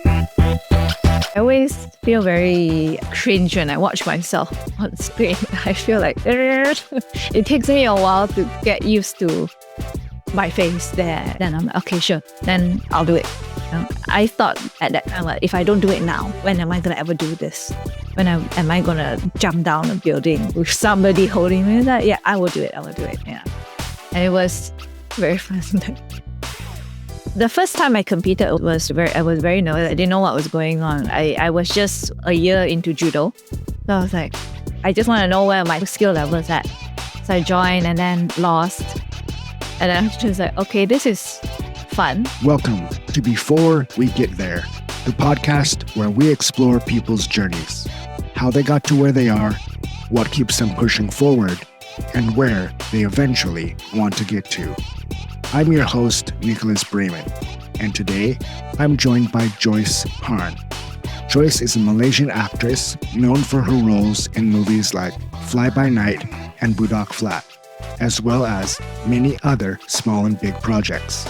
I always feel very cringe when I watch myself on screen. I feel like it takes me a while to get used to my face there. Then I'm like, okay, sure. Then I'll do it. I thought at that time, like, if I don't do it now, when am I going to ever do this? When am I going to jump down a building with somebody holding me? Like, yeah, I will do it. Yeah. And it was very fun. The first time I competed I was very nervous. I didn't know what was going on. I was just a year into Judo. So I was like, I just want to know where my skill level is at. So I joined and then lost. And then I was just like, okay, this is fun. Welcome to Before We Get There, the podcast where we explore people's journeys, how they got to where they are, what keeps them pushing forward, and where they eventually want to get to. I'm your host, Nicholas Breman, and today I'm joined by Joyce Harn. Joyce is a Malaysian actress known for her roles in movies like Fly By Night and Budak Flat, as well as many other small and big projects.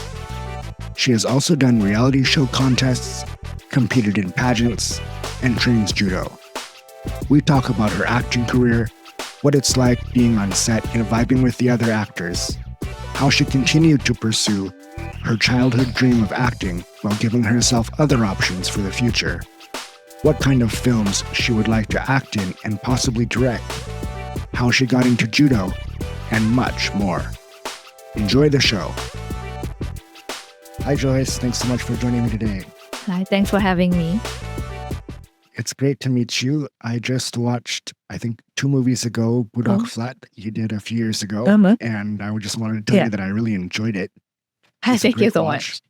She has also done reality show contests, competed in pageants, and trains judo. We talk about her acting career, what it's like being on set and vibing with the other actors, how she continued to pursue her childhood dream of acting while giving herself other options for the future, what kind of films she would like to act in and possibly direct, how she got into judo, and much more. Enjoy the show. Hi Joyce, thanks so much for joining me today. Hi, thanks for having me. It's great to meet you. I just watched, I think 2 movies ago, Budak Flat, you did a few years ago, and I just wanted to tell you that I really enjoyed it. Thank you so much.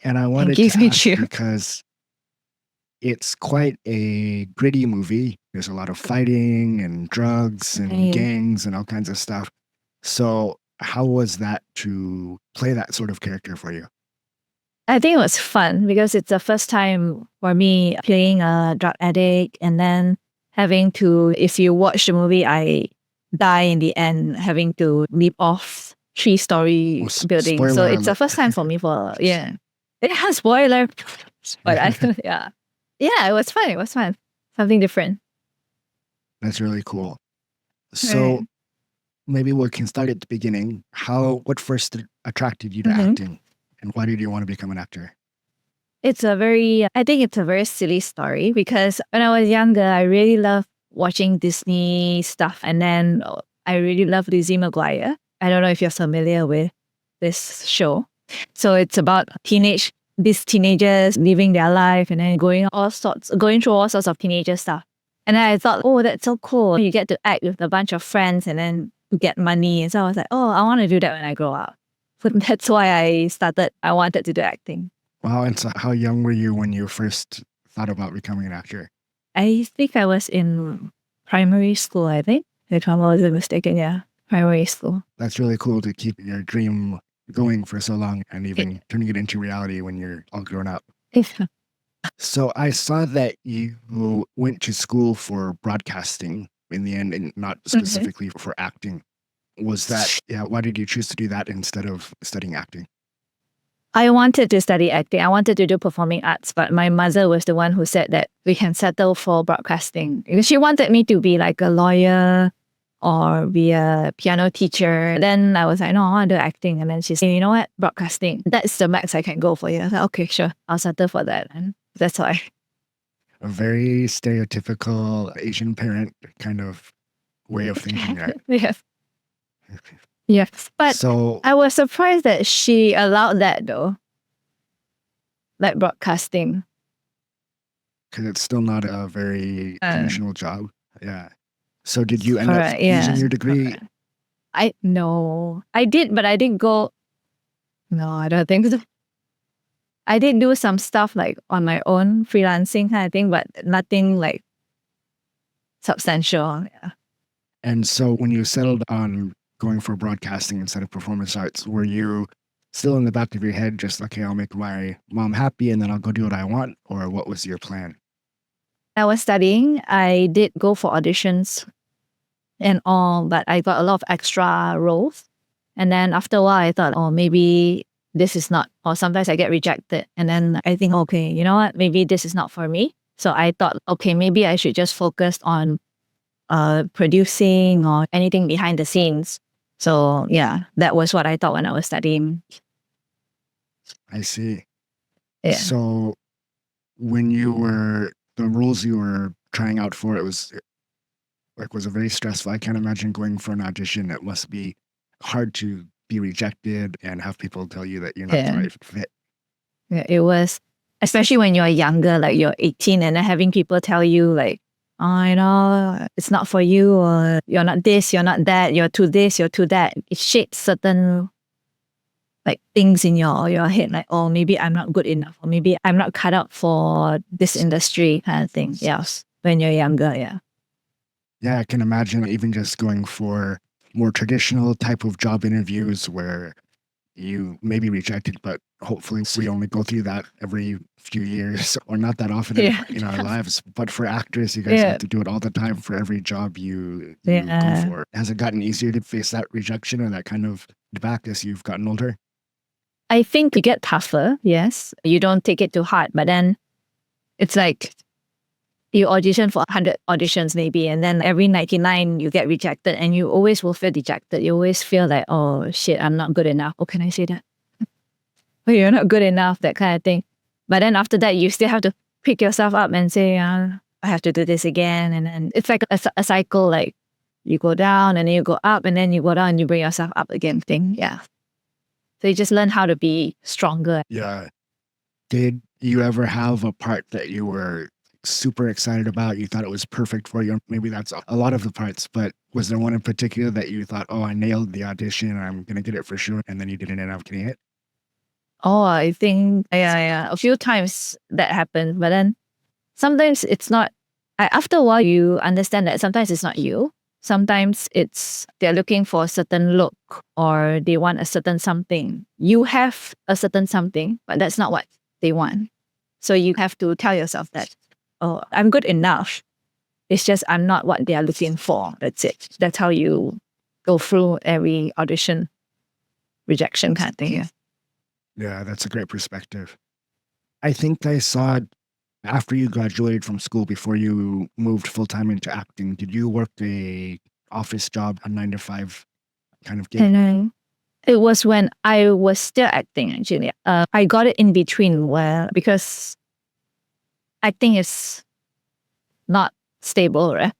And I wanted to ask because it's quite a gritty movie. There's a lot of fighting and drugs and gangs and all kinds of stuff. So how was that to play that sort of character for you? I think it was fun because it's the first time for me playing a drug addict and then having to, if you watch the movie, I die in the end, having to leap off 3-story building. So it's the first time for me it has spoiler. But it was fun. It was fun. Something different. That's really cool. So maybe we can start at the beginning. What first attracted you to acting? And why did you want to become an actor? I think it's a very silly story because when I was younger, I really loved watching Disney stuff. And then I really love Lizzie McGuire. I don't know if you're familiar with this show. So it's about these teenagers living their life and then going through all sorts of teenager stuff. And then I thought, oh, that's so cool. You get to act with a bunch of friends and then you get money. And so I was like, oh, I want to do that when I grow up. So that's why I wanted to do acting. Wow, and so how young were you when you first thought about becoming an actor? I think I was in primary school, I think. If I wasn't mistaken, primary school. That's really cool to keep your dream going for so long and even turning it into reality when you're all grown up. So I saw that you went to school for broadcasting in the end and not specifically for acting. Was that, why did you choose to do that instead of studying acting? I wanted to study acting. I wanted to do performing arts, but my mother was the one who said that we can settle for broadcasting. Because she wanted me to be like a lawyer or be a piano teacher. Then I was like, no, I want to do acting. And then she said, you know what, broadcasting, that's the max I can go for you. I was like, okay, sure, I'll settle for that. And that's why. A very stereotypical Asian parent kind of way of thinking, right? Yes. Yes, but so, I was surprised that she allowed that though, like broadcasting. Because it's still not a very traditional job. Yeah. So did you end up using your degree? No, I did, but I didn't go. No, I don't think so. I did do some stuff like on my own, freelancing kind of thing, but nothing like substantial. Yeah. And so when you settled on going for broadcasting instead of performance arts, were you still in the back of your head just like, okay, I'll make my mom happy and then I'll go do what I want? Or what was your plan? I was studying. I did go for auditions and all, but I got a lot of extra roles. And then after a while, I thought, oh, maybe this is not, or sometimes I get rejected. And then I think, okay, you know what, maybe this is not for me. So I thought, okay, maybe I should just focus on producing or anything behind the scenes. So yeah, that was what I thought when I was studying. I see. Yeah. So when you were, the roles you were trying out for, it was it very stressful. I can't imagine going for an audition. It must be hard to be rejected and have people tell you that you're not the right fit. Yeah, it was, especially when you're younger, like you're 18, and then having people tell you like, oh, you know, it's not for you, or you're not this, you're not that, you're too this, you're too that. It shapes certain like things in your head, like, oh, maybe I'm not good enough, or maybe I'm not cut out for this industry kind of thing. Yes, when you're younger, yeah. Yeah, I can imagine even just going for more traditional type of job interviews where you may be rejected, but hopefully we only go through that every few years or not that often in our lives. But for actors, you guys have to do it all the time for every job you go for. Has it gotten easier to face that rejection or that kind of back as you've gotten older? I think you get tougher, yes. You don't take it too hard, but then it's like you audition for 100 auditions maybe, and then every 99 you get rejected, and you always will feel dejected. You always feel like, oh shit, I'm not good enough. Oh, can I say that? Oh, you're not good enough, that kind of thing. But then after that, you still have to pick yourself up and say, I have to do this again. And then it's like a cycle, like you go down and then you go up, and then you go down and you bring yourself up again thing. Yeah. So you just learn how to be stronger. Yeah. Did you ever have a part that you were super excited about? You thought it was perfect for you? Maybe that's a lot of the parts, but was there one in particular that you thought, oh, I nailed the audition, I'm going to get it for sure, and then you didn't end up getting it? Oh, I think, yeah. A few times that happened, but then sometimes it's not. After a while, you understand that sometimes it's not you. Sometimes it's they're looking for a certain look or they want a certain something. You have a certain something, but that's not what they want. So you have to tell yourself that, oh, I'm good enough. It's just I'm not what they are looking for. That's it. That's how you go through every audition, rejection kind of thing. Yeah. Yeah, that's a great perspective. I think I saw after you graduated from school, before you moved full-time into acting, did you work a office job, a 9 to 5 kind of gig? And it was when I was still acting, actually. I got it in between because acting is not stable, right?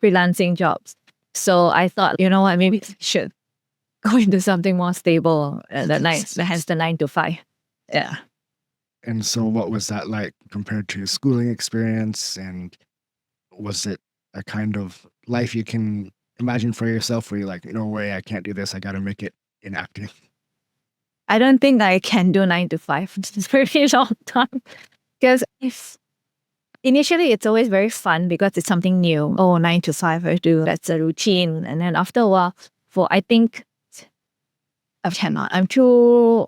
Freelancing jobs. So I thought, you know what, maybe I should go into something more stable, hence the 9 to 5. Yeah. And so what was that like compared to schooling experience? And was it a kind of life you can imagine for yourself where you're like, no way, I can't do this. I got to make it in acting? I don't think I can do 9 to 5. It's a very long time. Because initially it's always very fun because it's something new. Oh, 9 to 5 I do. That's a routine. And then after a while, I think I cannot. I'm too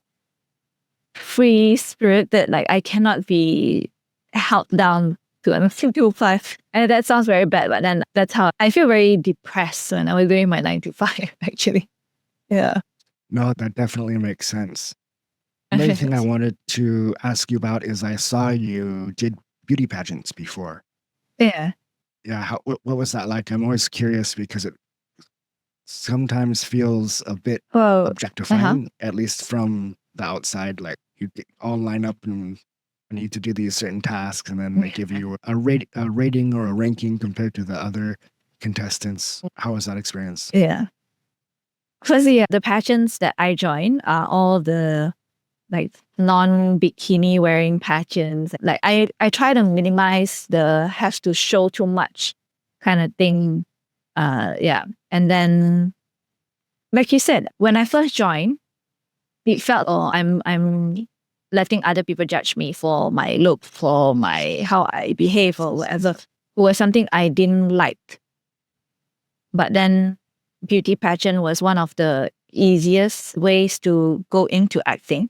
free-spirited. Like I cannot be held down to a 9 to 5. And that sounds very bad, but then that's how I feel very depressed when I was doing my 9 to 5, actually. Yeah. No, that definitely makes sense. Another thing I wanted to ask you about is I saw you did beauty pageants before. Yeah. Yeah. What was that like? I'm always curious because it sometimes feels a bit objectifying, at least from the outside. Like you all line up and need to do these certain tasks, and then they give you a rating or a ranking compared to the other contestants. How was that experience? Yeah. Firstly, the pageants that I joined are all the like non-bikini wearing pageants. Like I try to minimize the have to show too much kind of thing. Yeah. And then, like you said, when I first joined, it felt, oh, I'm letting other people judge me for my look, for how I behave or whatever. It was something I didn't like. But then beauty pageant was one of the easiest ways to go into acting.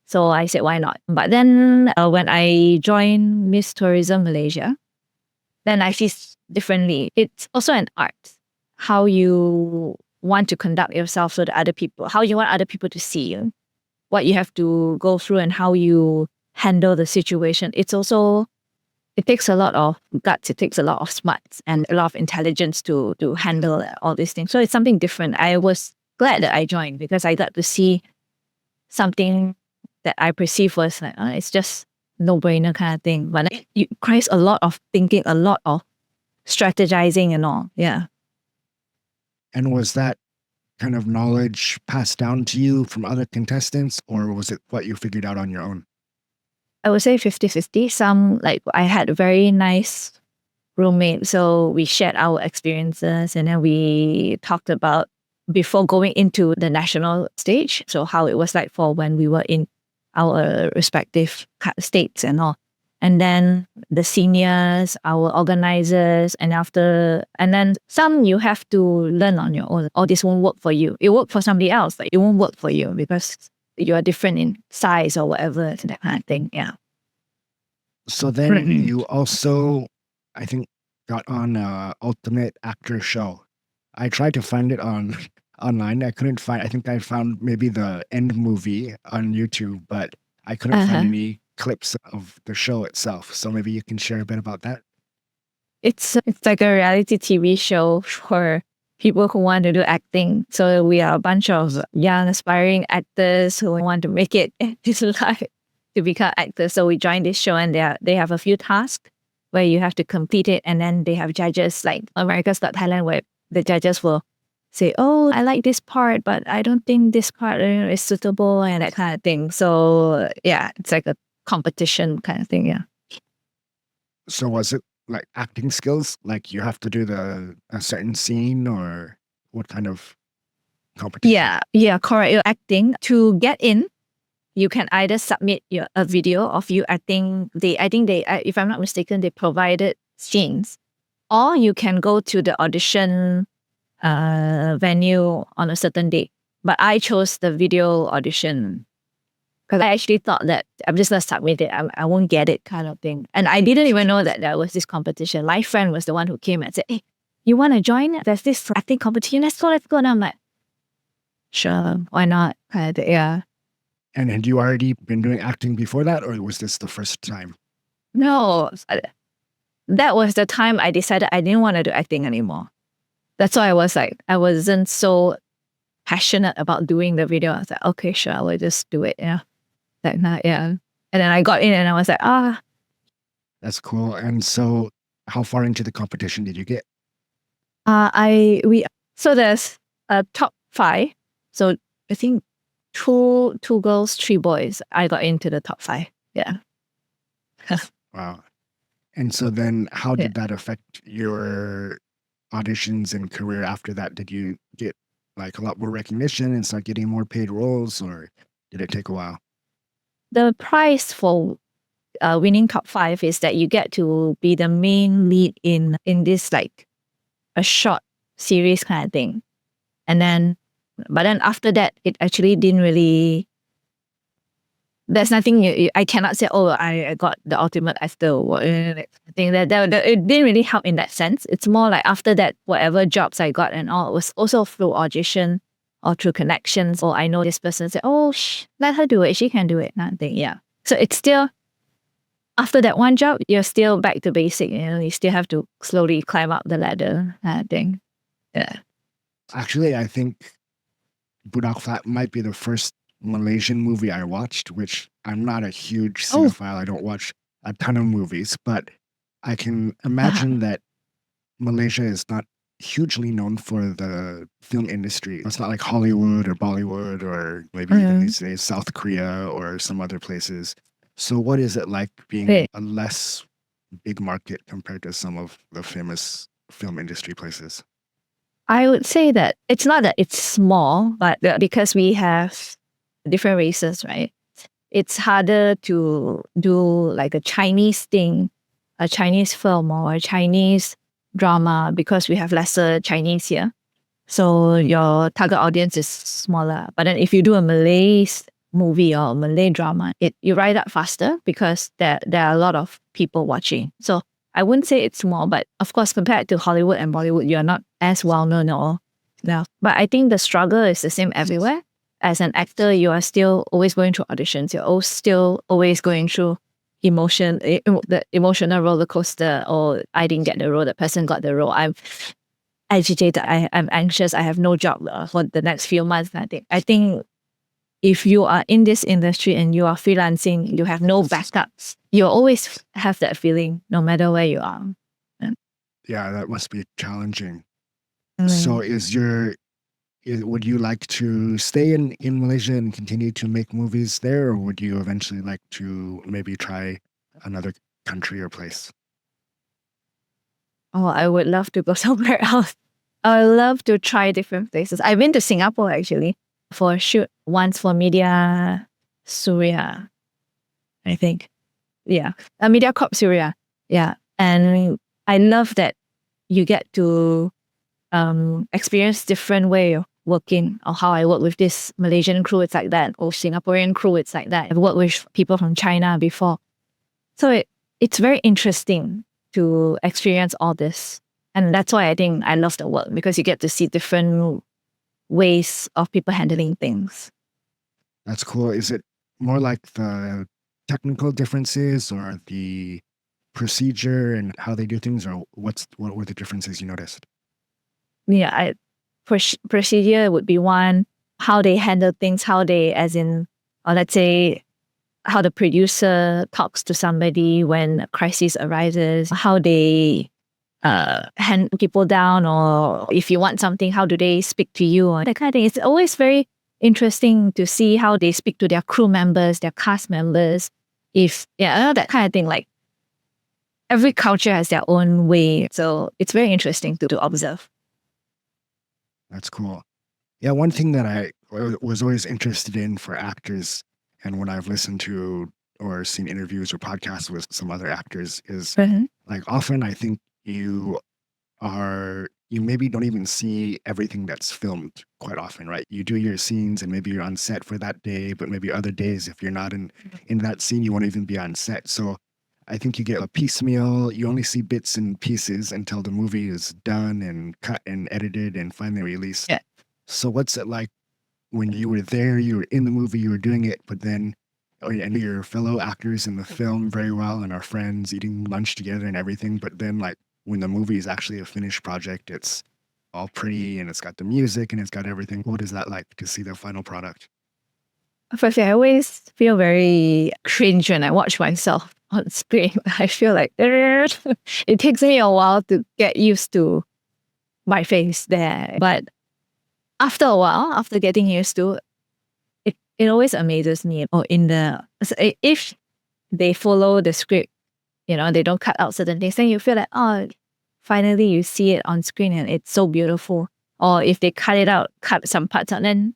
So I said, why not? But then when I joined Miss Tourism Malaysia, then I see differently. It's also an art. How you want to conduct yourself so that other people, how you want other people to see you. what you have to go through and how you handle the situation. It takes a lot of guts, it takes a lot of smarts and a lot of intelligence to handle all these things. So it's something different. I was glad that I joined because I got to see something that I perceive was like, it's just no-brainer kind of thing. But it requires a lot of thinking, a lot of strategizing and all. Yeah. And was that kind of knowledge passed down to you from other contestants, or was it what you figured out on your own? I would say 50-50. Some, like I had a very nice roommate, so we shared our experiences and then we talked about before going into the national stage. So how it was like for when we were in our respective states and all. And then the seniors, our organizers, and then some you have to learn on your own. Or this won't work for you. It worked for somebody else, like it won't work for you because you are different in size or whatever, that kind of thing. Yeah. So then you also, I think, got on Ultimate Actor Show. I tried to find it online. I couldn't find. I think I found maybe the end movie on YouTube, but I couldn't find any clips of the show itself. So maybe you can share a bit about that. It's like a reality TV show for people who want to do acting. So we are a bunch of young aspiring actors who want to make it in this life to become actors. So we joined this show and they have a few tasks where you have to complete it, and then they have judges like America's Got Talent where the judges will say, oh, I like this part, but I don't think this part is suitable and that kind of thing. So yeah, it's like a competition kind of thing. Yeah. So was it like acting skills? Like you have to do a certain scene, or what kind of competition? Yeah, correct. You're acting. To get in, you can either submit a video of you acting. I think they, if I'm not mistaken, they provided scenes, or you can go to the audition venue on a certain day. But I chose the video audition because I actually thought that I'm just going to submit it. I won't get it kind of thing. And I didn't even know that there was this competition. My friend was the one who came and said, hey, you want to join? There's this acting competition. Let's go. And I'm like, sure, why not? Kind of thing, yeah. And had you already been doing acting before that, or was this the first time? No, that was the time I decided I didn't want to do acting anymore. That's why I was like, I wasn't so passionate about doing the video. I was like, okay, sure, I will just do it. Yeah. Like that, yeah. And then I got in and I was like, That's cool. And so how far into the competition did you get? So there's a top 5. So I think two girls, 3 boys. I got into the top 5. Yeah. Wow. And so then how did that affect your auditions and career after that? Did you get like a lot more recognition and start getting more paid roles, or did it take a while? The prize for winning top 5 is that you get to be the main lead in this like a short series kind of thing. But then after that, it actually didn't really, there's nothing I cannot say, oh, I got the ultimate actor or thing that it didn't really help in that sense. It's more like after that, whatever jobs I got and all, it was also through audition or through connections. Or I know this person said, oh, let her do it. She can do it. Kind of thing. Yeah. So it's still, after that one job, you're still back to basic. You still have to slowly climb up the ladder kind of thing. Yeah. Actually, I think Budak Flat might be the first Malaysian movie I watched, which I'm not a huge cinephile. I don't watch a ton of movies, but I can imagine that Malaysia is not hugely known for the film industry. It's not like Hollywood or Bollywood or maybe even these days South Korea or some other places. So what is it like being a less big market compared to some of the famous film industry places? I would say that it's not that it's small, but because we have different races, right? It's harder to do like a Chinese thing, a Chinese film or a Chinese drama because we have lesser Chinese here. So your target audience is smaller. But then if you do a Malay movie or a Malay drama, you ride up faster because there are a lot of people watching. So I wouldn't say it's small, but of course, compared to Hollywood and Bollywood, you're not as well known or no. But I think the struggle is the same everywhere. as an actor, you are still always going through auditions. You're still always going through the emotional roller coaster. Or I didn't get the role, the person got the role. I'm agitated. I'm anxious. I have no job for the next few months. I think if you are in this industry and you are freelancing, you have no backups. You always have that feeling, no matter where you are. Yeah, that must be challenging. So would you like to stay in Malaysia and continue to make movies there, or would you eventually like to maybe try another country or place? Oh, I would love to go somewhere else. I love to try different places. I've been to Singapore actually for a shoot once for Media Surya, I think. Yeah, Media Corp Surya. Yeah, and I love that you get to experience different way of working, or how I work with this Malaysian crew, it's like that, or Singaporean crew, it's like that. I've worked with people from China before. So it's very interesting to experience all this. And that's why I think I love the work, because you get to see different ways of people handling things. That's cool. Is it more like the technical differences or the procedure and how they do things, or what were the differences you noticed? Yeah, procedure would be one. How they handle things, how they, or let's say, how the producer talks to somebody when a crisis arises, how they hand people down, or if you want something, how do they speak to you, or that kind of thing. It's always very interesting to see how they speak to their crew members, their cast members. That kind of thing. Like, every culture has their own way. So it's very interesting to observe. That's cool. Yeah, one thing that I was always interested in for actors, and when I've listened to or seen interviews or podcasts with some other actors, is like often I think you maybe don't even see everything that's filmed quite often, right? You do your scenes and maybe you're on set for that day, but maybe other days, if you're not in that scene, you won't even be on set. So I think you get a piecemeal, you only see bits and pieces until the movie is done and cut and edited and finally released. Yeah. So what's it like when you were there, you were in the movie, you were doing it, but then and your fellow actors in the film very well and our friends eating lunch together and everything, but then like when the movie is actually a finished project, it's all pretty and it's got the music and it's got everything. What is that like to see the final product? Firstly, I always feel very cringe when I watch myself on screen. I feel like it takes me a while to get used to my face there. But after a while, after getting used to it always amazes me. Or if they follow the script, they don't cut out certain things, then you feel like, oh, finally you see it on screen and it's so beautiful. Or if they cut some parts out, then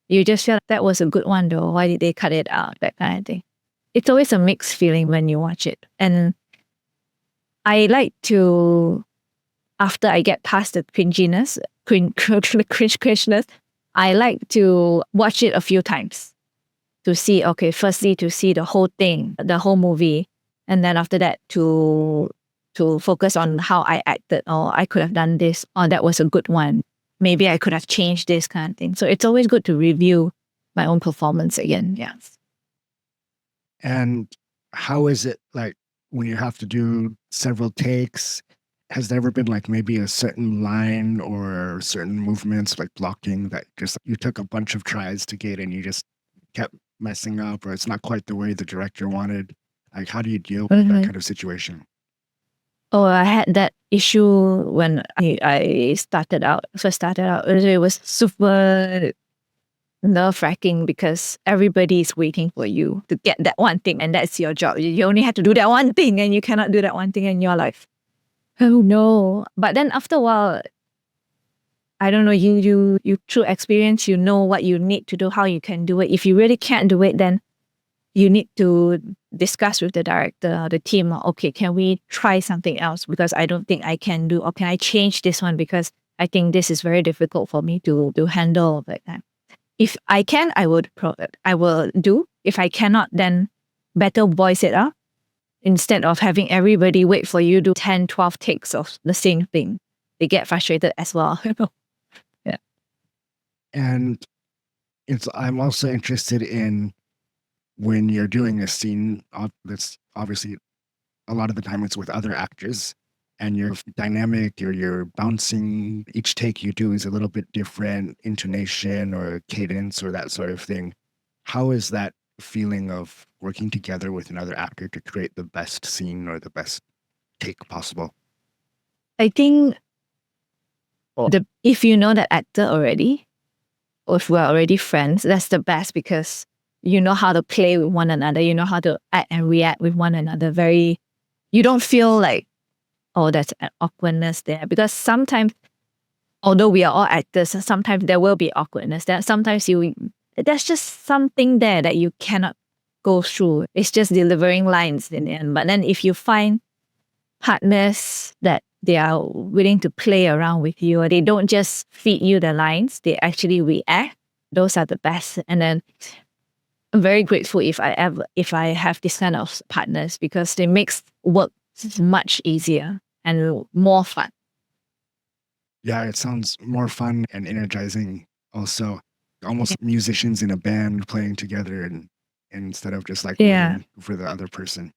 you just feel like that was a good one though. Why did they cut it out? That kind of thing. It's always a mixed feeling when you watch it. And I like to, after I get past the cringiness, cringeness, I like to watch it a few times to see, firstly to see the whole thing, the whole movie. And then after that to focus on how I acted, or I could have done this, or that was a good one. Maybe I could have changed this kind of thing. So it's always good to review my own performance again. Yes. And how is it like when you have to do several takes? Has there ever been like maybe a certain line or certain movements like blocking that just you took a bunch of tries to get and you just kept messing up, or it's not quite the way the director wanted? Like, how do you deal with that kind of situation? Oh, I had that issue when I first started out. It was super nerve-wracking because everybody is waiting for you to get that one thing, and that's your job. You only have to do that one thing, and you cannot do that one thing in your life. Oh no! But then after a while, I don't know. You through experience, you know what you need to do, how you can do it. If you really can't do it, then you need to discuss with the director or the team. Okay, can we try something else? Because I don't think I can do, or can I change this one? Because I think this is very difficult for me to handle like that. If I can, I will do. If I cannot, then better voice it up instead of having everybody wait for you to do 10, 12 takes of the same thing. They get frustrated as well. Yeah. And I'm also interested in when you're doing a scene that's obviously a lot of the time it's with other actors and your dynamic, you're bouncing. Each take you do is a little bit different, intonation or cadence or that sort of thing. How is that feeling of working together with another actor to create the best scene or the best take possible? I think if you know that actor already, or if we're already friends, that's the best because you know how to play with one another. You know how to act and react with one another. You don't feel like, oh, there's an awkwardness there. Because sometimes, although we are all actors, sometimes there will be awkwardness. Sometimes there's just something there that you cannot go through. It's just delivering lines in the end. But then if you find partners that they are willing to play around with you, or they don't just feed you the lines, they actually react, those are the best. And then I'm very grateful if I have this kind of partners because they makes work much easier and more fun. Yeah, it sounds more fun and energizing. Also, almost musicians in a band playing together and instead of just like waiting for the other person.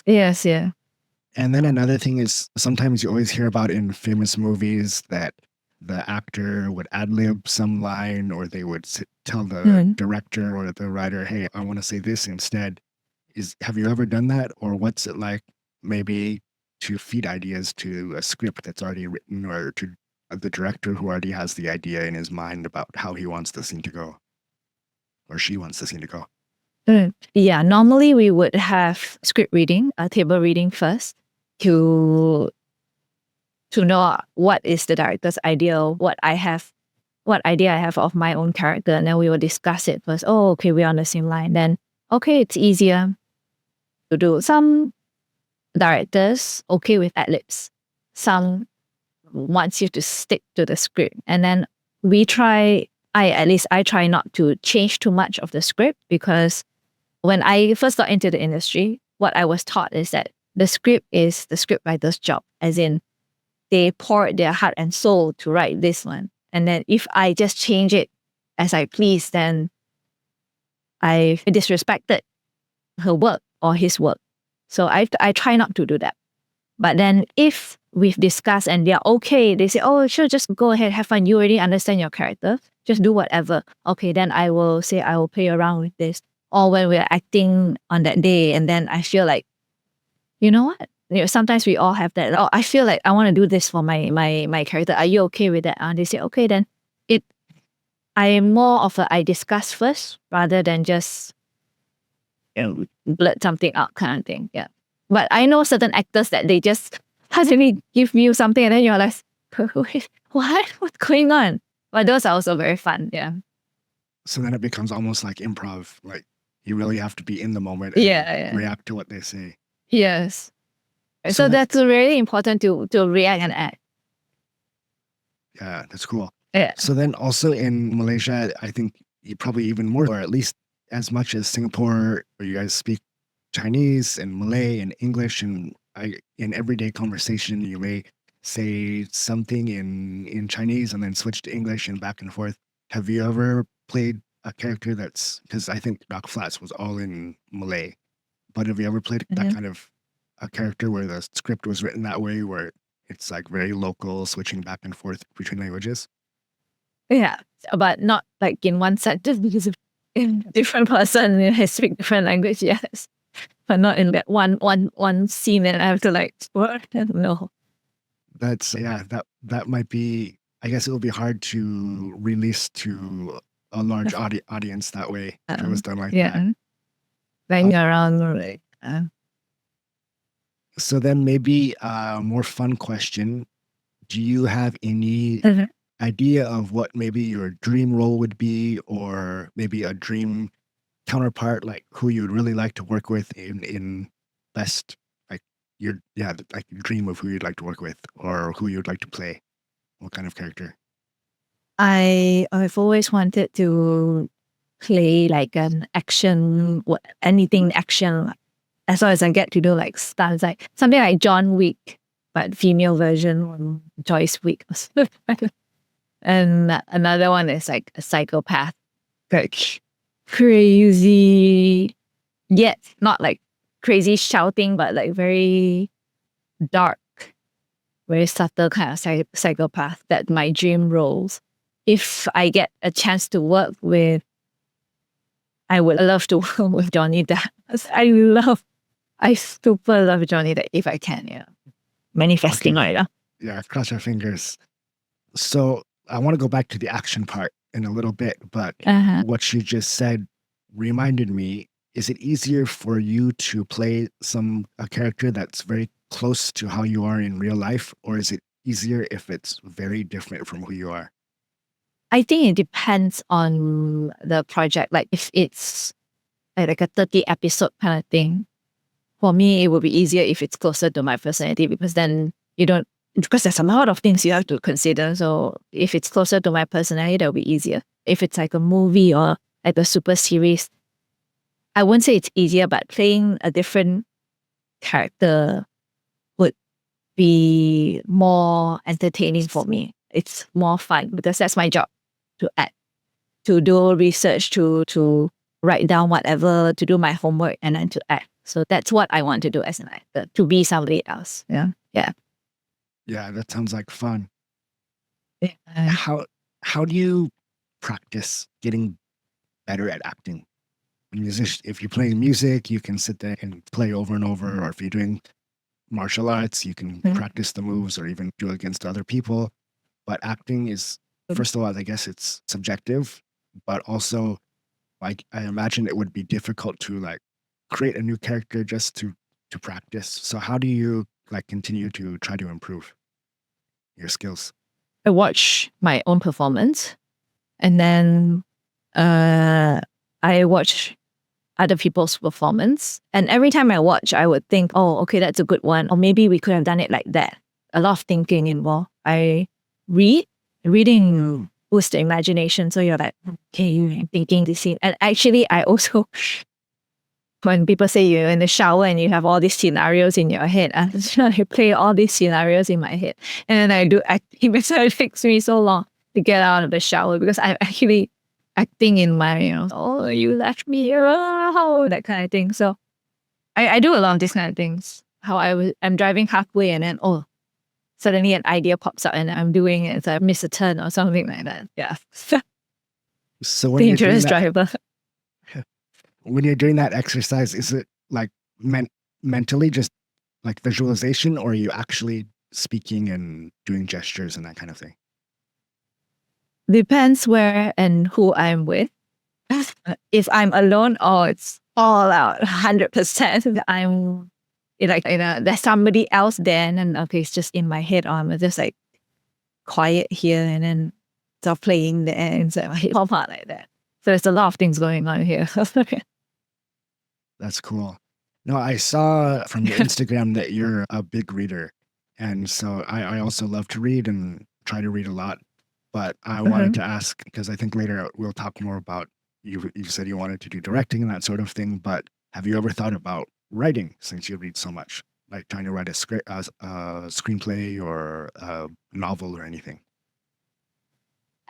Yes, yeah. And then another thing is sometimes you always hear about in famous movies that the actor would ad-lib some line or they would tell the director or the writer, hey, I want to say this instead. Have you ever done that? Or what's it like maybe to feed ideas to a script that's already written or to the director who already has the idea in his mind about how he wants the scene to go or she wants the scene to go? Yeah, normally we would have script reading, a table reading first to know what is the director's idea, what idea I have of my own character, and then we will discuss it first. Oh, okay, we're on the same line. Then, okay, it's easier to do. Some directors okay with ad-libs. Some wants you to stick to the script. And then I try not to change too much of the script because when I first got into the industry, what I was taught is that the script is the script writer's job, as in they poured their heart and soul to write this one. And then if I just change it as I please, then I disrespected her work or his work. So I try not to do that. But then if we've discussed and they're okay, they say, oh, sure, just go ahead, have fun. You already understand your character. Just do whatever. Okay, then I will say I will play around with this. Or when we're acting on that day, and then I feel like, you know what? Sometimes we all have that. Oh, I feel like I want to do this for my character. Are you okay with that? And they say, okay, then I am more of I discuss first rather than just blurt something out kind of thing. Yeah. But I know certain actors that they just suddenly give you something and then you're like, what? What's going on? But those are also very fun. Yeah. So then it becomes almost like improv. Like you really have to be in the moment and react to what they say. Yes. So that's really important to react and act. Yeah, that's cool. Yeah. So then also in Malaysia, I think you probably even more, or at least as much as Singapore, where you guys speak Chinese and Malay and English, and in everyday conversation, you may say something in Chinese and then switch to English and back and forth. Have you ever played a character because I think Budak Flats was all in Malay, but have you ever played that kind of a character where the script was written that way, where it's like very local, switching back and forth between languages? Yeah, but not like in one set, just because of different person has speak different language, yes. But not in that one scene and I have to like, what? I don't know. That's, that might be, I guess it will be hard to release to a large audience that way if it was done like that. Bang around, right? So then maybe a more fun question. Do you have any idea of what maybe your dream role would be, or maybe a dream counterpart, like who you would really like to work with in best, like your dream of who you'd like to work with or who you'd like to play? What kind of character? I've always wanted to play like an action, anything action, as long as I get to do like stunts, like something like John Wick, but female version, or Joyce Wick. And another one is like a psychopath. like crazy, yet not like crazy shouting, but like very dark, very subtle kind of psychopath that my dream roles. If I get a chance to work with, I would love to work with Johnny Depp. I super love Johnny Depp if I can, yeah. Manifesting right now. Yeah, cross our fingers. So I want to go back to the action part in a little bit, but what you just said reminded me, is it easier for you to play a character that's very close to how you are in real life, or is it easier if it's very different from who you are? I think it depends on the project. Like if it's like a 30 episode kind of thing, for me, it would be easier if it's closer to my personality, because then because there's a lot of things you have to consider. So if it's closer to my personality, that'll be easier. If it's like a movie or like a super series, I wouldn't say it's easier, but playing a different character would be more entertaining for me. It's more fun because that's my job, to act, to do research, to write down whatever, to do my homework, and then to act. So that's what I want to do as an actor, to be somebody else. Yeah. Yeah, that sounds like fun. Yeah. How do you practice getting better at acting? If you're playing music, you can sit there and play over and over, or if you're doing martial arts, you can practice the moves or even do it against other people. But acting is, first of all, I guess it's subjective, but also I imagine it would be difficult to like create a new character just to practice. So how do you like continue to try to improve your skills? I watch my own performance, and then I watch other people's performance. And every time I watch, I would think, oh, okay, that's a good one. Or maybe we could have done it like that. A lot of thinking involved. I reading boosts the imagination. So you're like, okay, you're thinking this scene. And actually, I also, when people say you're in the shower and you have all these scenarios in your head, I play all these scenarios in my head. And then I do acting. So it takes me so long to get out of the shower because I'm actually acting in my, oh, you left me here, oh, that kind of thing. So I do a lot of these kind of things. How I'm driving halfway and then, oh, suddenly an idea pops up and I'm doing it. So I miss a turn or something like that. Yeah. So when dangerous driver. When you're doing that exercise, is it like mentally just like visualization, or are you actually speaking and doing gestures and that kind of thing? Depends where and who I'm with. If I'm alone, it's all out, 100%. I'm like, there's somebody else there, and then, okay, it's just in my head, or I'm just like quiet here, and then start playing there, and so my head pop out like that. So there's a lot of things going on here. That's cool. No, I saw from your Instagram that you're a big reader. And so I also love to read and try to read a lot. But I wanted to ask, because I think later we'll talk more about, you said you wanted to do directing and that sort of thing, but have you ever thought about writing since you read so much? Like trying to write a screenplay or a novel or anything?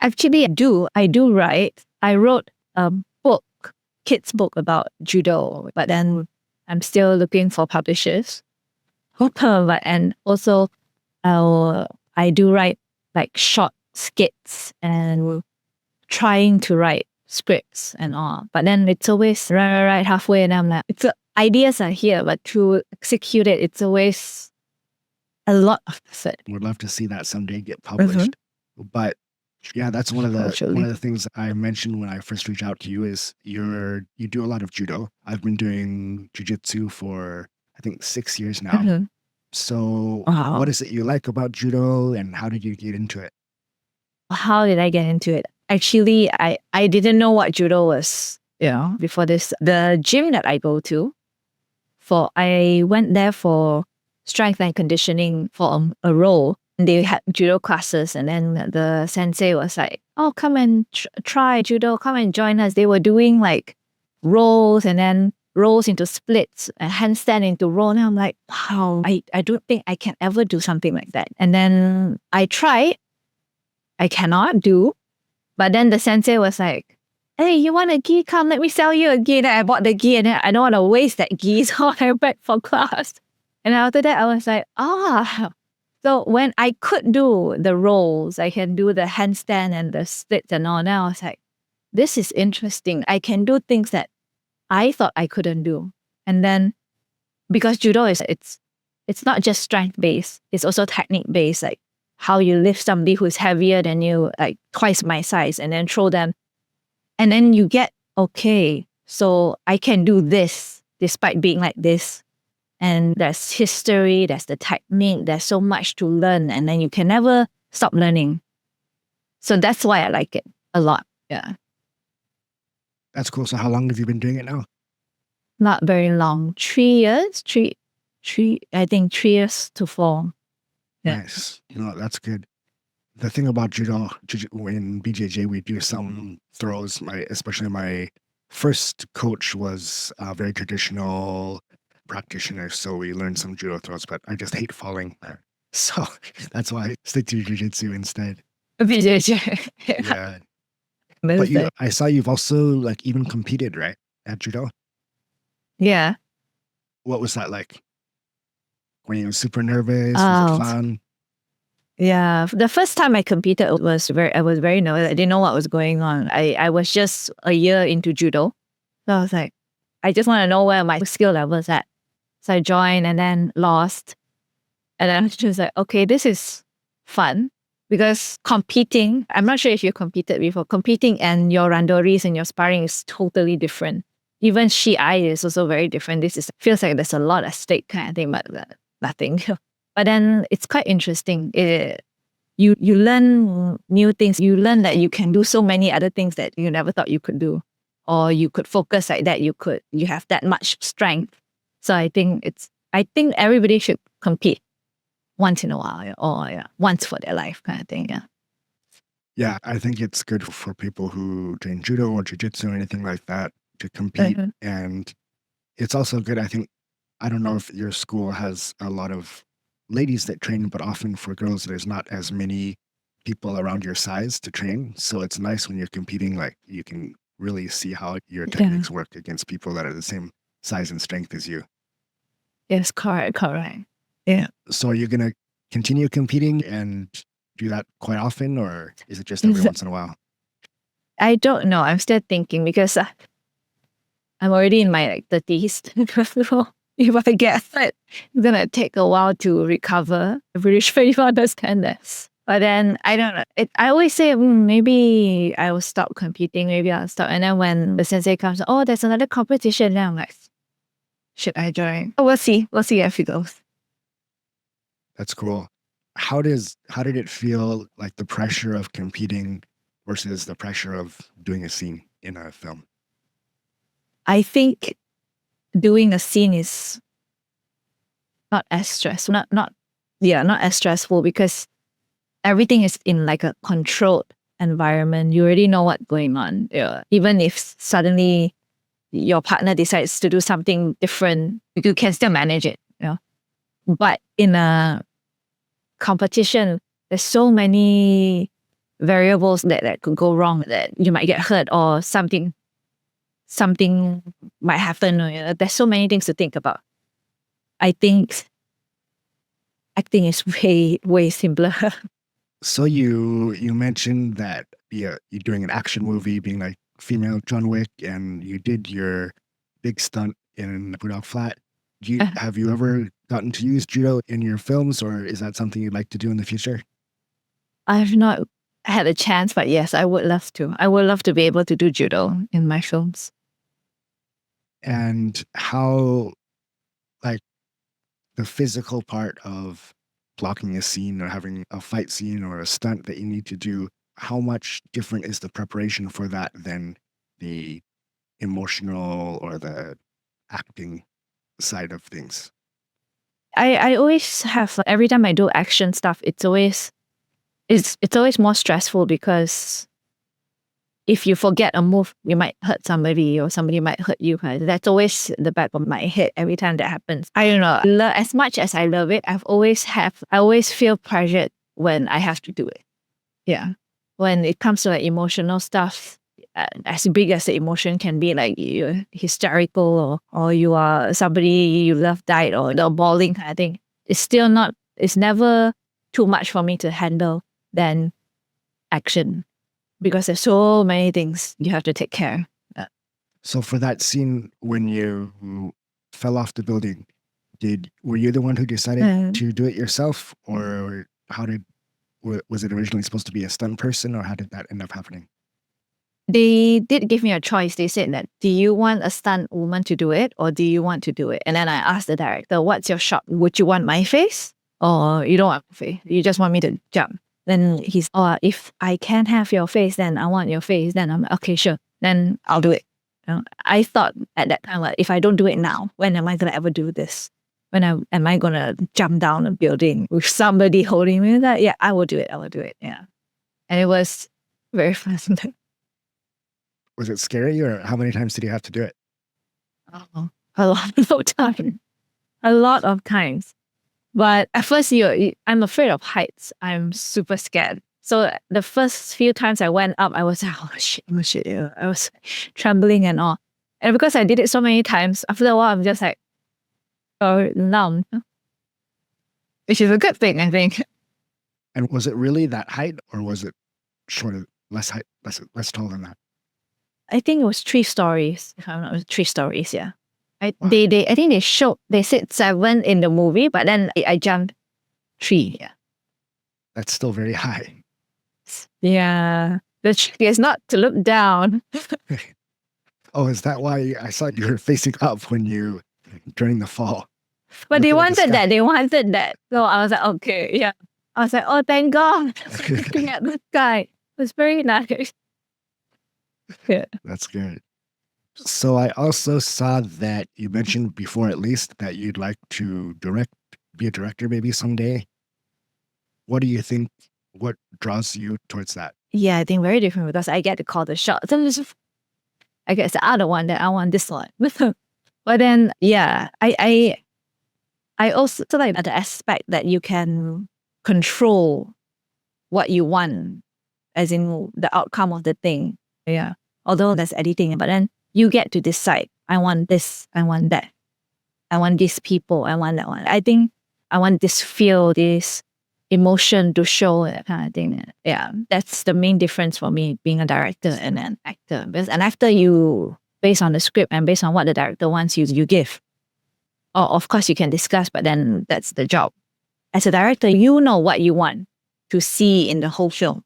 Actually, I do write. I wrote a book, kids book about judo, but then I'm still looking for publishers. And also, I do write like short skits and trying to write scripts and all. But then it's always right halfway, and I'm like, ideas are here, but to execute it, it's always a lot of effort. Would love to see that someday get published. But yeah, that's one of the things I mentioned when I first reached out to you is you do a lot of judo. I've been doing jiu-jitsu for I think 6 years now. So what is it you like about judo, and how did you get into it? How did I get into it? Actually, I didn't know what judo was, before this. The gym that I go to, I went there for strength and conditioning for a role. They had judo classes, and then the sensei was like, oh, come and try judo, come and join us. They were doing like rolls and then rolls into splits, and handstand into roll. And I'm like, wow, I don't think I can ever do something like that. And then I tried. I cannot do. But then the sensei was like, hey, you want a gi? Come, let me sell you a gi. Then I bought the gi and then I don't want to waste that gi. So I went back for class. And after that, I was like, So when I could do the rolls, I can do the handstand and the splits and all. Now I was like, this is interesting. I can do things that I thought I couldn't do. And then because judo it's not just strength based, it's also technique based, like how you lift somebody who's heavier than you, like twice my size, and then throw them. And then you get, okay, so I can do this despite being like this. And there's history, there's the technique, there's so much to learn, and then you can never stop learning. So that's why I like it a lot. Yeah. That's cool. So how long have you been doing it now? Not very long. 3 years. I think 3 years to 4. Yeah. Nice. That's good. The thing about judo, in BJJ, we do some throws. Especially my first coach was a very traditional practitioner, so we learned some judo throws, but I just hate falling. So that's why I stick to jiu-jitsu instead. BJJ. Yeah. But I saw you've also like even competed, right? At judo? Yeah. What was that like? Were you super nervous? Was it fun? Yeah. The first time I competed I was very nervous. I didn't know what was going on. I was just a year into judo. So I was like, I just want to know where my skill level is at. So I joined and then lost. And then I was just like, okay, this is fun. Because competing, I'm not sure if you competed before, competing and your randoris and your sparring is totally different. Even Shi'ai is also very different. Feels like there's a lot at stake kind of thing, but nothing. But then it's quite interesting. You learn new things. You learn that you can do so many other things that you never thought you could do. Or you could focus like that. You have that much strength. So I think everybody should compete once in a while, or once for their life kind of thing. Yeah. Yeah, I think it's good for people who train judo or jiu-jitsu or anything like that to compete. And it's also good, I don't know if your school has a lot of ladies that train, but often for girls, there's not as many people around your size to train. So it's nice when you're competing, like you can really see how your techniques work against people that are the same size and strength as you. Yes, correct. Yeah. So are you going to continue competing and do that quite often, or is it just every once in a while? I don't know. I'm still thinking because I'm already in my 30s. So if I get it, it's going to take a while to recover. The British people understand this. But then, I don't know. I always say, maybe I will stop competing. Maybe I'll stop. And then when the sensei comes, there's another competition. Then I'm like, should I join? We'll see. We'll see if it goes. That's cool. How did it feel, like the pressure of competing versus the pressure of doing a scene in a film? I think doing a scene is not as stressful. Not as stressful because everything is in like a controlled environment. You already know what's going on. Yeah. Even if suddenly your partner decides to do something different, you can still manage it. But in a competition, there's so many variables that could go wrong, that you might get hurt or something might happen. There's so many things to think about. I think acting is way, way simpler. So you mentioned that you're doing an action movie, being like female John Wick, and you did your big stunt in Night Budak Flat. Have you ever gotten to use judo in your films, or is that something you'd like to do in the future? I've not had a chance, but yes, I would love to. I would love to be able to do judo in my films. And how, like, the physical part of blocking a scene or having a fight scene or a stunt that you need to do, how much different is the preparation for that than the emotional or the acting side of things? I always have, every time I do action stuff, it's always more stressful because if you forget a move, you might hurt somebody or somebody might hurt you. That's always the back of my head every time that happens. I don't know. As much as I love it, I always feel pressured when I have to do it. Yeah. When it comes to like emotional stuff, as big as the emotion can be, like you're hysterical or you are somebody you love died or the bawling kind of thing. It's never too much for me to handle than action because there's so many things you have to take care of. So for that scene when you fell off the building, were you the one who decided to do it yourself, or was it originally supposed to be a stunt person, or how did that end up happening? They did give me a choice. They said that, do you want a stunt woman to do it or do you want to do it? And then I asked the director, what's your shot? Would you want my face or you don't want my face? You just want me to jump? Then he's, if I can't have your face, then I want your face. Then I'm like, okay, sure. Then I'll do it. I thought at that time, like, if I don't do it now, when am I going to ever do this? Am I going to jump down a building with somebody holding me? That, yeah, I will do it. Yeah. And it was very fun. Was it scary, or how many times did you have to do it? Oh, a lot of times. A lot of times. But at first, I'm afraid of heights. I'm super scared. So the first few times I went up, I was like, oh shit. I was trembling and all. And because I did it so many times, after a while, I'm just like, numb. Which is a good thing, I think. And was it really that height, or was it shorter, less height, less tall than that? I think it was 3 stories. If I'm not, it was 3 stories, yeah. Wow. I think they said 7 in the movie, but then I jumped 3, yeah. That's still very high. Yeah. The trick is not to look down. Oh, is that why I saw you were facing up during the fall? But they wanted that. So I was like, okay, yeah. I was like, oh, thank God. Looking at the sky. It was very nice. Yeah. That's good. So I also saw that you mentioned before, at least, that you'd like to be a director maybe someday. What do you think? What draws you towards that? Yeah, I think very different because I get to call the shots. I guess the other one that I want this one. But then, yeah, I also like the aspect that you can control what you want, as in the outcome of the thing. Yeah. Although there's editing, but then you get to decide, I want this, I want that. I want these people, I want that one. I think I want this feel, this emotion to show, that kind of thing. Yeah, that's the main difference for me, being a director and an actor. Because an actor, based on the script and based on what the director wants you give. Or of course you can discuss, but then that's the job. As a director, you know what you want to see in the whole film.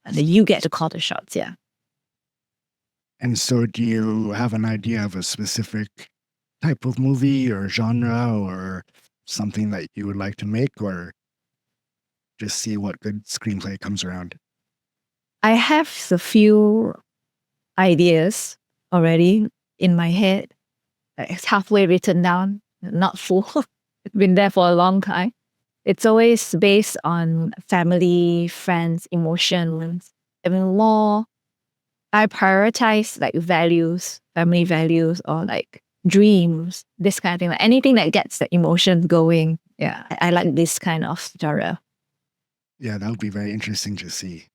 And then you get to call the shots, yeah. And so do you have an idea of a specific type of movie or genre or something that you would like to make, or just see what good screenplay comes around? I have a few ideas already in my head. It's halfway written down, not full. It's been there for a long time. It's always based on family, friends, emotions. I prioritize like values, family values, or like dreams, this kind of thing. Like anything that gets the emotions going. Yeah, I like this kind of genre. Yeah, that would be very interesting to see.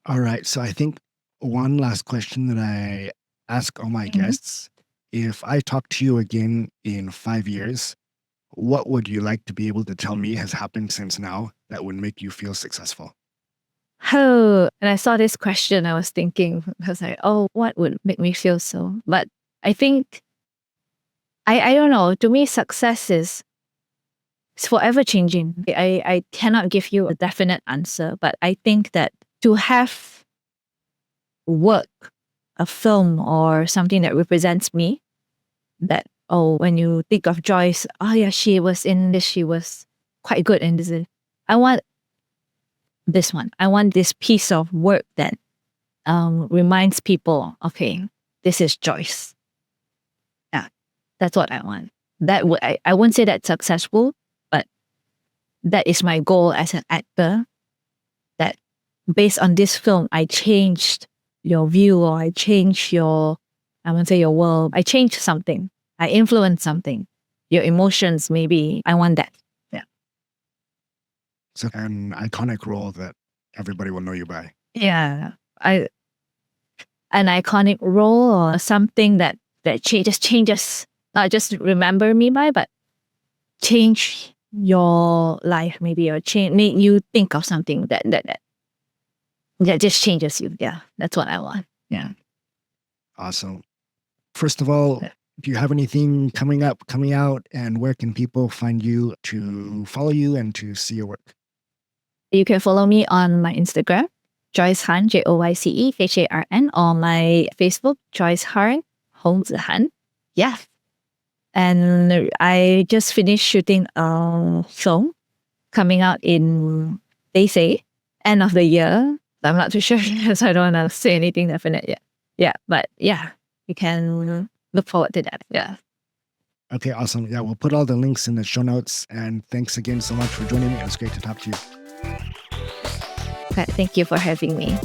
All right. So I think one last question that I ask all my guests, if I talk to you again in 5 years, what would you like to be able to tell me has happened since now that would make you feel successful? Oh, and I saw this question, I was thinking, I was like, oh, what would make me feel so? But I think, I don't know, to me, success is forever changing. I cannot give you a definite answer, but I think that to have work, a film or something that represents me, that, when you think of Joyce, oh yeah, she was in this, she was quite good in this. I want this one. I want this piece of work that reminds people, okay, this is Joyce. Yeah, that's what I want. I wouldn't say that's successful, but that is my goal as an actor. That based on this film, I changed your view, or I changed I won't say your world. I changed something. I influenced something. Your emotions, maybe. I want that. Yeah. So an iconic role that everybody will know you by. Yeah. an iconic role or something that changes, not just remember me by, but change your life maybe, or make you think of something that just changes you. Yeah, that's what I want. Yeah. Awesome. First of all, do you have anything coming out, and where can people find you to follow you and to see your work? You can follow me on my Instagram, Joyce Harn, JoyceHarn, or my Facebook, Joyce Harn, Holmes Han. Yeah. And I just finished shooting a film coming out in, they say, end of the year. I'm not too sure because I don't want to say anything definite yet. Yeah, but yeah, you can look forward to that. Yeah. Okay, awesome. Yeah, we'll put all the links in the show notes. And thanks again so much for joining me. It was great to talk to you. Okay, thank you for having me.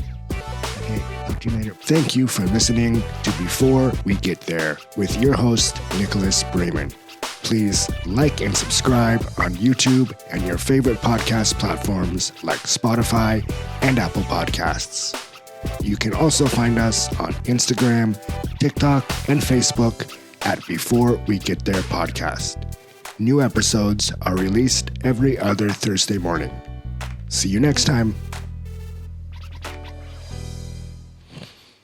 Okay, talk to you later. Thank you for listening to Before We Get There with your host, Nicholas Breman. Please like and subscribe on YouTube and your favorite podcast platforms like Spotify and Apple Podcasts. You can also find us on Instagram, TikTok, and Facebook at Before We Get There Podcast. New episodes are released every other Thursday morning. See you next time.